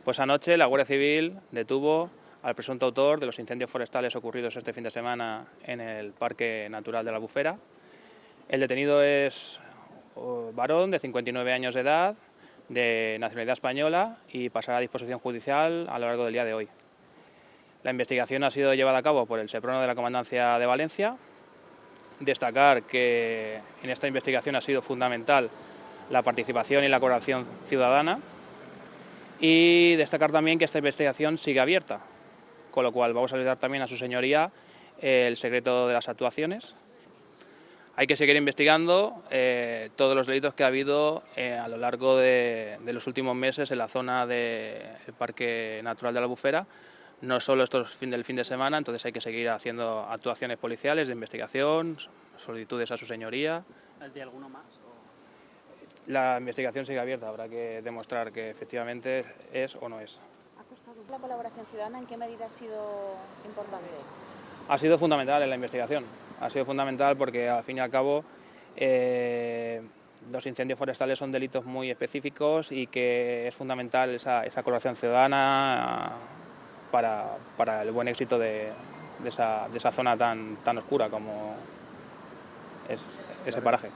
Pues anoche la Guardia Civil detuvo al presunto autor de los incendios forestales ocurridos este fin de semana en el Parque Natural de la Albufera. El detenido es varón de 59 años de edad, de nacionalidad española, y pasará a disposición judicial a lo largo del día de hoy. La investigación ha sido llevada a cabo por el SEPRONO de la Comandancia de Valencia. Destacar que en esta investigación ha sido fundamental la participación y la colaboración ciudadana, y destacar también que esta investigación sigue abierta, con lo cual vamos a solicitar también a su señoría el secreto de las actuaciones. Hay que seguir investigando todos los delitos que ha habido a lo largo de los últimos meses en la zona del Parque Natural de la Albufera, no solo estos del fin de semana. Entonces hay que seguir haciendo actuaciones policiales de investigación, solicitudes a su señoría. ¿De alguno más? La investigación sigue abierta, habrá que demostrar que efectivamente es o no es. ¿Ha costado la colaboración ciudadana? ¿En qué medida ha sido importante? Ha sido fundamental en la investigación, ha sido fundamental porque al fin y al cabo los incendios forestales son delitos muy específicos y que es fundamental esa colaboración ciudadana para el buen éxito de esa zona tan oscura como es ese paraje.